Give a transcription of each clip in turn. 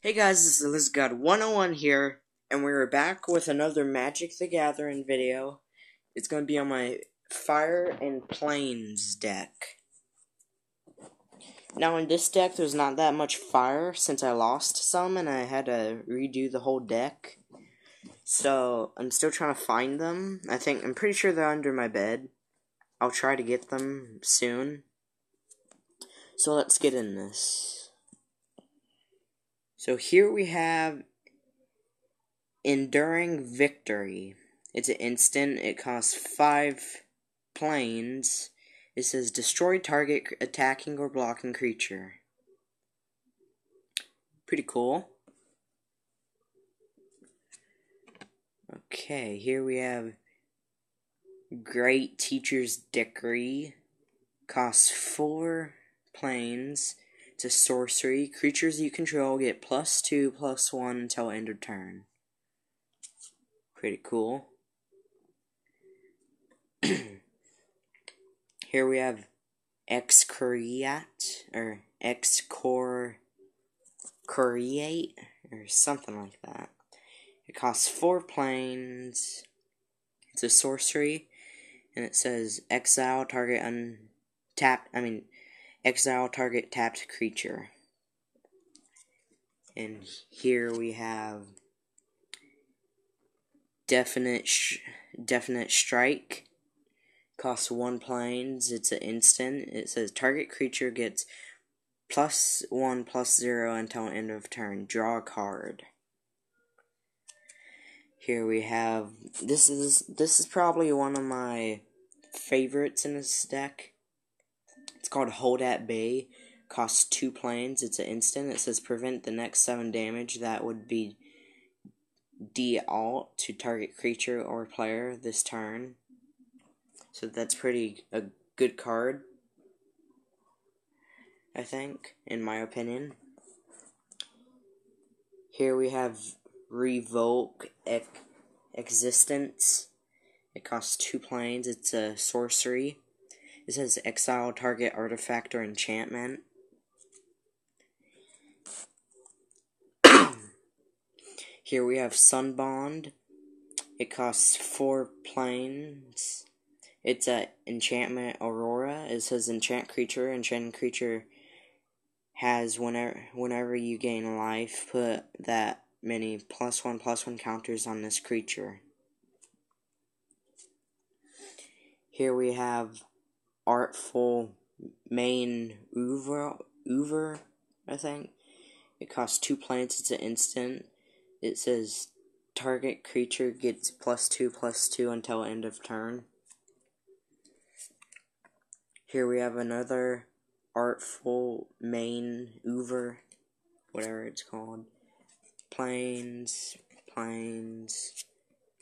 Hey guys, this is LizGod 101 here, and we're back with another Magic the Gathering video. It's going to be on my Fire and Plains deck. Now in this deck, there's not that much fire since I lost some and I had to redo the whole deck. So, I'm still trying to find them. I'm pretty sure they're under my bed. I'll try to get them soon. So let's get in this. So here we have Enduring Victory. It's an instant. It costs 5 planes. It says destroy target attacking or blocking creature. Pretty cool. Okay, here we have Great Teacher's Degree. Costs 4 planes. It's a sorcery. Creatures you control get +2/+1 until end of turn. Pretty cool. Here we have Excoriate, or Excoriate, or something like that. It costs 4 planes. It's a sorcery, and it says exile target tapped creature. And here we have Definite Strike. Costs 1 planes. It's an instant. It says target creature gets +1/+0 until end of turn. Draw a card. Here we have this is probably one of my favorites in this deck. It's called Hold at Bay. Costs 2 planes. It's an instant. It says prevent the next 7 damage. That would be dealt to target creature or player this turn. So that's a good card, I think, in my opinion. Here we have Revoke Existence. It costs 2 planes. It's a sorcery. It says exile target artifact or enchantment. Here we have Sunbond. It costs 4 planes. It's a enchantment Aurora. It says enchant creature. Enchanted creature has whenever you gain life, put that many +1/+1 counters on this creature. Here we have Artful Maneuver, I think. It costs 2 planes. It's an instant. It says target creature gets +2/+2 until end of turn. Here we have another Artful Maneuver, whatever it's called. Planes, planes,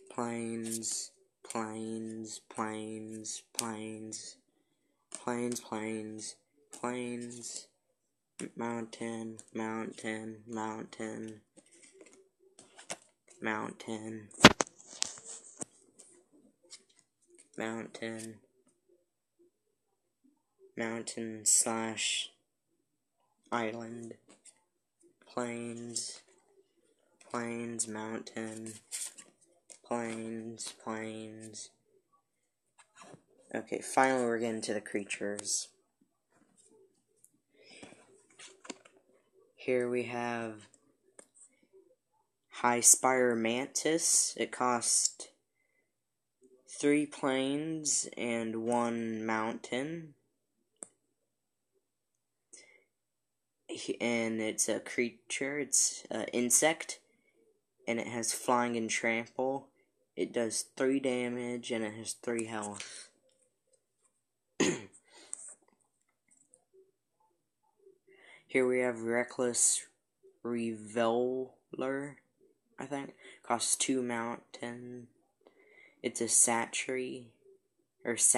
planes, planes, planes, planes, planes, planes, planes, mountain, mountain, mountain, mountain, mountain, mountain/island, plains, plains, mountain, plains, plains. Okay, finally we're getting to the creatures. Here we have High Spire Mantis. It costs 3 planes and 1 mountain. And it's a creature. It's an insect. And it has Flying and Trample. It does 3 damage and it has 3 health. Here we have Reckless Reveler, I think. Costs 2 mountain. It's a Satry. It's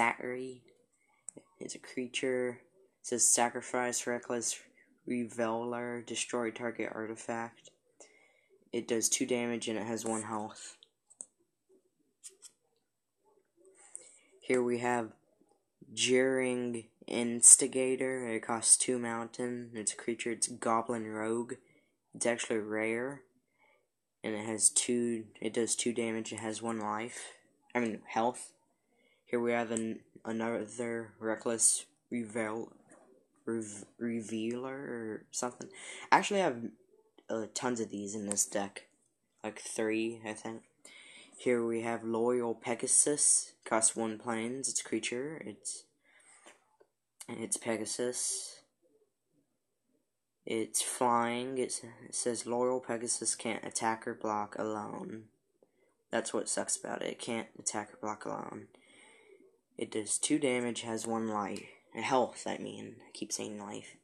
a creature. It says sacrifice Reckless Reveler, destroy target artifact. It does 2 damage and it has 1 health. Here we have Jeering Instigator. It costs 2 mountain. It's a creature. It's Goblin Rogue. It's actually rare, and it does 2 damage. It has 1 life. Health. Here we have another reckless revealer or something. Actually, I have tons of these in this deck, like 3, I think. Here we have Loyal Pegasus. Costs 1 plains. It's a creature. It's Pegasus. It's flying. It says Loyal Pegasus can't attack or block alone. That's what sucks about it. It can't attack or block alone. It does 2 damage, has 1 life. Health, I keep saying life.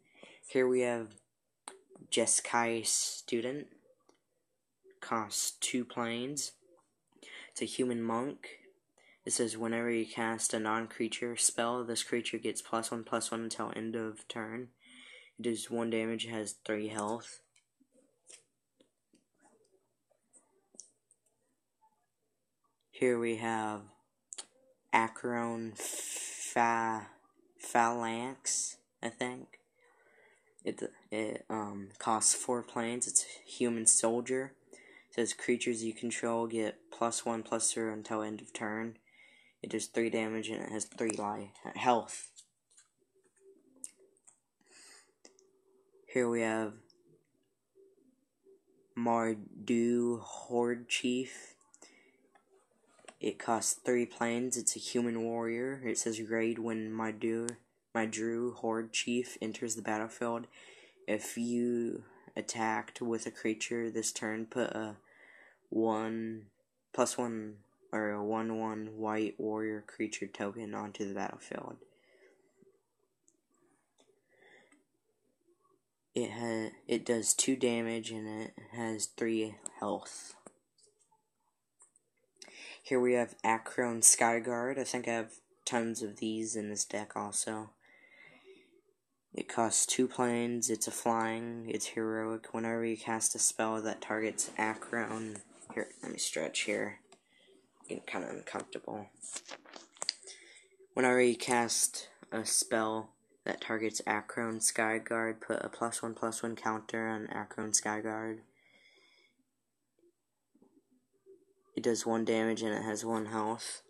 Here we have Jeskai Student. Costs 2 plains. It's a human monk. It says whenever you cast a non-creature spell, this creature gets +1/+1 until end of turn. It does 1 damage, has 3 health. Here we have Phalanx, I think. It costs 4 plains. It's a human soldier. It says creatures you control get +1/+0 until end of turn. It does 3 damage and it has 3 health. Here we have Mardu Horde Chief. It costs 3 plains. It's a human warrior. It says raid when my Drew Horde Chief enters the battlefield. If you attacked with a creature this turn, put a 1/+1 or a 1/1 white warrior creature token onto the battlefield. It does 2 damage and it has 3 health. Here we have Acron Skyguard. I think I have tons of these in this deck also. It costs 2 plains. It's a flying. It's heroic. Whenever you cast a spell that targets Acron. Here, let me stretch here. Getting kind of uncomfortable. Whenever you cast a spell that targets Acron Skyguard, put a +1/+1 counter on Acron Skyguard. It does 1 damage and it has 1 health.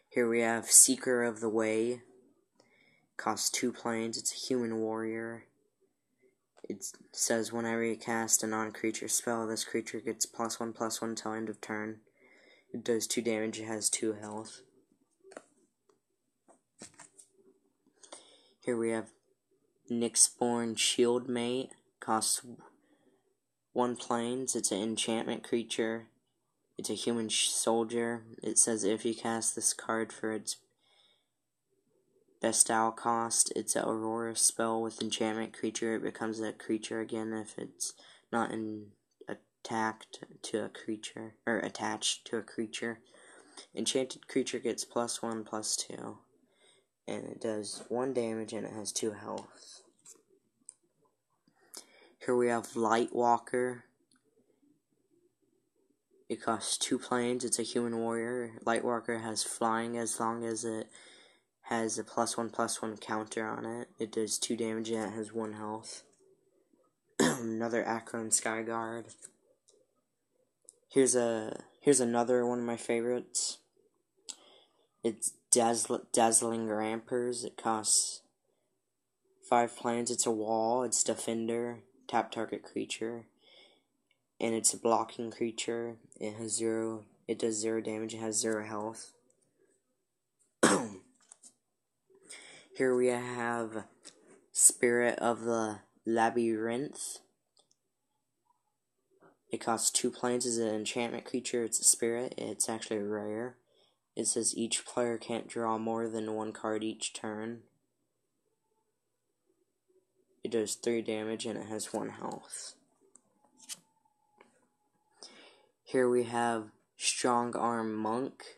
Here we have Seeker of the Way. Costs 2 plains. It's a human warrior. It says whenever you cast a non-creature spell, this creature gets +1/+1 until end of turn. It does 2 damage. It has 2 health. Here we have Nyxborn Shieldmate. Costs 1 plains. It's an enchantment creature. It's a human soldier. It says if you cast this card for its Bestile cost, it's an Aurora spell with enchantment creature. It becomes a creature again if it's not attached to a creature. Enchanted creature gets +1/+2. And it does 1 damage and it has 2 health. Here we have Lightwalker. It costs 2 plains. It's a human warrior. Lightwalker has flying as long as it has a +1/+1 counter on it. It does 2 damage and it has 1 health. Another Acron Skyguard. Here's another one of my favorites. It's Dazzling Rampers. It costs 5 plains. It's a wall. It's defender. Tap target creature. And it's a blocking creature. It does 0 damage. It has 0 health. Here we have Spirit of the Labyrinth. It costs 2 plains. It's an enchantment creature. It's a spirit. It's actually rare. It says each player can't draw more than 1 card each turn. It does 3 damage and it has 1 health. Here we have Strong Arm Monk.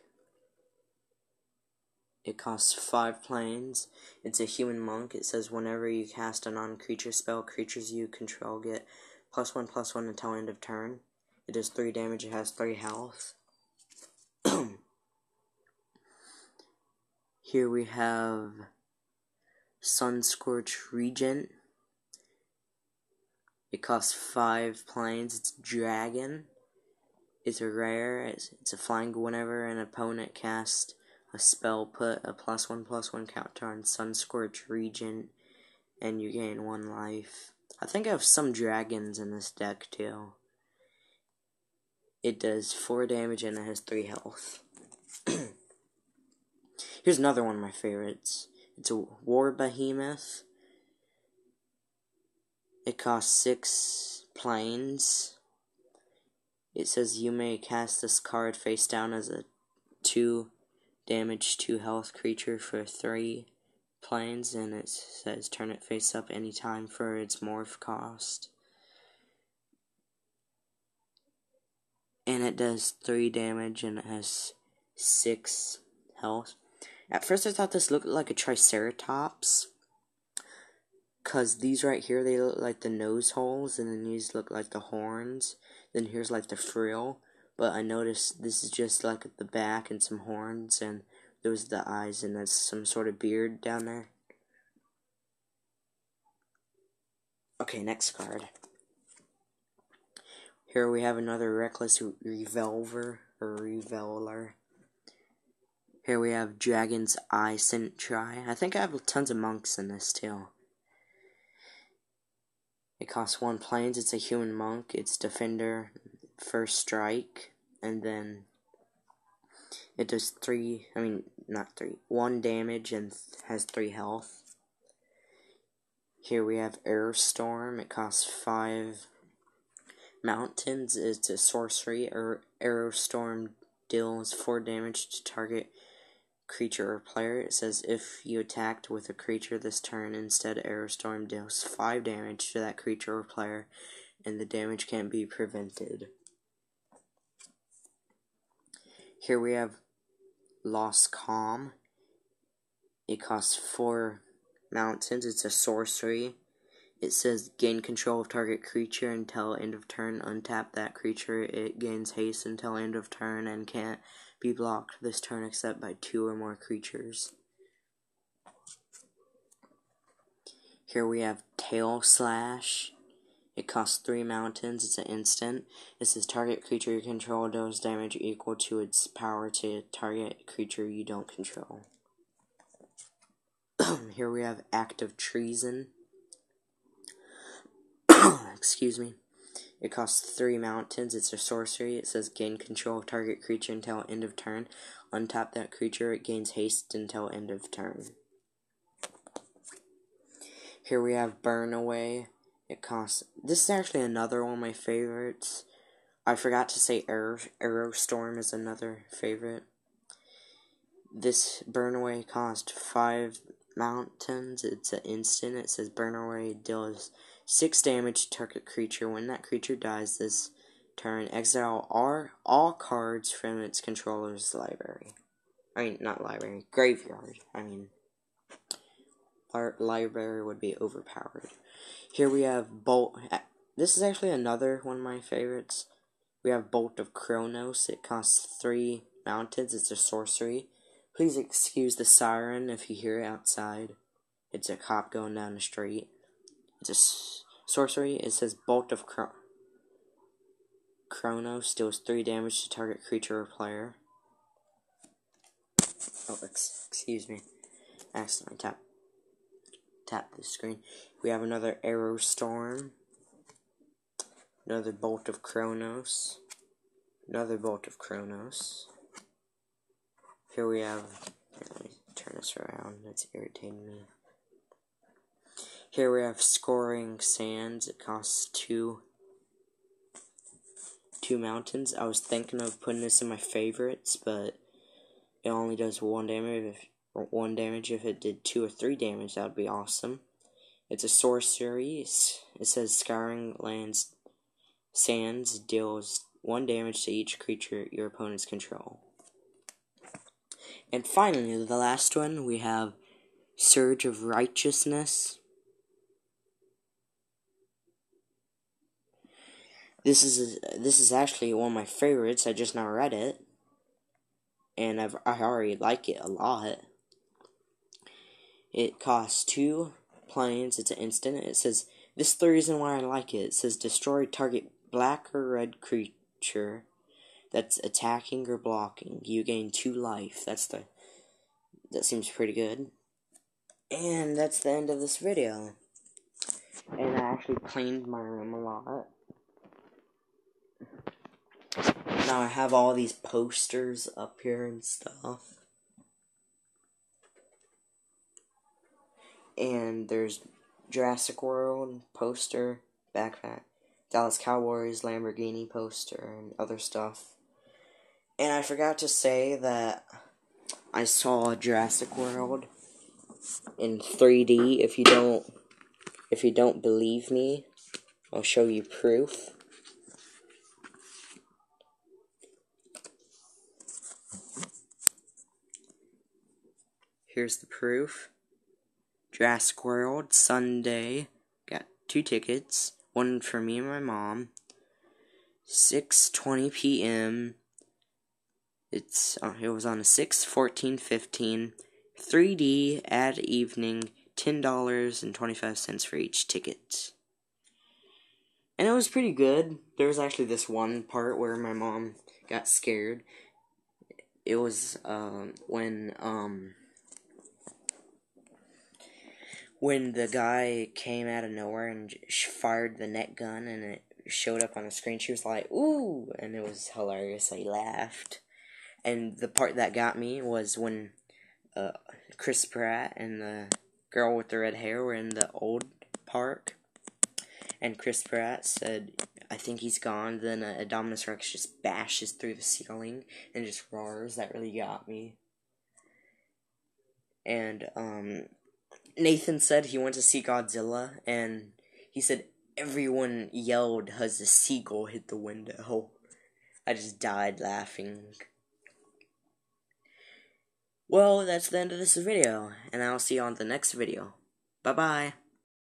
It costs 5 plains. It's a human monk. It says whenever you cast a non-creature spell, creatures you control get +1/+1 until end of turn. It does 3 damage. It has 3 health. Here we have Sunscorch Regent. costs 5 planes. It's Dragon. It's a rare. It's a flying. Whenever an opponent casts a spell, put a +1/+1 counter on Sunscorch Regent, and you gain 1 life. I think I have some dragons in this deck too. It does 4 damage and it has 3 health. Here's another one of my favorites. It's a War Behemoth. It costs 6 planes. It says you may cast this card face down as a 2 damage, 2 health creature for 3 planes, and it says turn it face up anytime for its morph cost. And it does 3 damage and it has 6 health. At first I thought this looked like a Triceratops, cause these right here, they look like the nose holes, and then these look like the horns. Then here's like the frill, but I noticed this is just like the back and some horns, and those are the eyes, and that's some sort of beard down there. Okay, next card. Here we have another Reckless Reveler. Here we have Dragon's Eye Sentry. I think I have tons of monks in this too. It costs 1 planes. It's a human monk. It's Defender, First Strike, and then it does 1 damage and has 3 health. Here we have Airostorm. It costs 5 mountains. It's a sorcery. Airostorm deals 4 damage to target creature or player. It says if you attacked with a creature this turn, instead Airostorm deals 5 damage to that creature or player, and the damage can't be prevented. Here we have Lost Calm. It costs 4 mountains. It's a sorcery. It says gain control of target creature until end of turn. Untap that creature. It gains haste until end of turn and can't be blocked this turn except by 2 or more creatures. Here we have Tail Slash. It costs 3 mountains. It's an instant. It says target creature you control deals damage equal to its power to target creature you don't control. Here we have Act of Treason. Excuse me. It costs 3 mountains. It's a sorcery. It says gain control of target creature until end of turn. Untap that creature. It gains haste until end of turn. Here we have Burn Away. It costs... This is actually another one of my favorites. I forgot to say Aerostorm is another favorite. This Burn Away costs 5 mountains. It's an instant. It says Burn Away deals 6 damage to target creature. When that creature dies this turn, exile all cards from its controller's library. Graveyard. Library would be overpowered. Here we have Bolt. This is actually another one of my favorites. We have Bolt of Kronos. It costs 3 mountains. It's a sorcery. Please excuse the siren if you hear it outside. It's a cop going down the street. It's a sorcery. It says Bolt of Kronos deals 3 damage to target creature or player. Oh, excuse me. Accidentally tap the screen. We have another Aerostorm. Another Bolt of Kronos. Another Bolt of Kronos. Here we have... Let me turn this around. That's irritating me. Here we have Scoring Sands. It costs 2 mountains. I was thinking of putting this in my favorites, but it only does 1 damage. If it did 2 or 3 damage, that would be awesome. It's a sorcery. It says Scouring Sands deals 1 damage to each creature your opponents control. And finally, the last one, we have Surge of Righteousness. This is actually one of my favorites. I just now read it, and I already like it a lot. It costs 2 planes. It's an instant. It says This is the reason why I like it. It says destroy target black or red creature that's attacking or blocking. You gain 2 life. That seems pretty good. And that's the end of this video. And I actually cleaned my room a lot. Now I have all these posters up here and stuff. And there's Jurassic World poster, backpack, Dallas Cowboys, Lamborghini poster, and other stuff. And I forgot to say that I saw Jurassic World in 3D. If you don't believe me, I'll show you proof. Here's the proof. Jurassic World, Sunday. Got 2 tickets. One for me and my mom. 6:20 p.m. It was on a 6, 14, 15. 3D at evening. $10.25 for each ticket. And it was pretty good. There was actually this one part where my mom got scared. It was when the guy came out of nowhere and fired the net gun and it showed up on the screen. She was like, "Ooh!" And it was hilarious. I laughed. And the part that got me was when Chris Pratt and the girl with the red hair were in the old park. And Chris Pratt said, "I think he's gone." Then a Dominus Rex just bashes through the ceiling and just roars. That really got me. And Nathan said he went to see Godzilla, and he said everyone yelled as a seagull hit the window. I just died laughing. Well, that's the end of this video, and I'll see you on the next video. Bye-bye.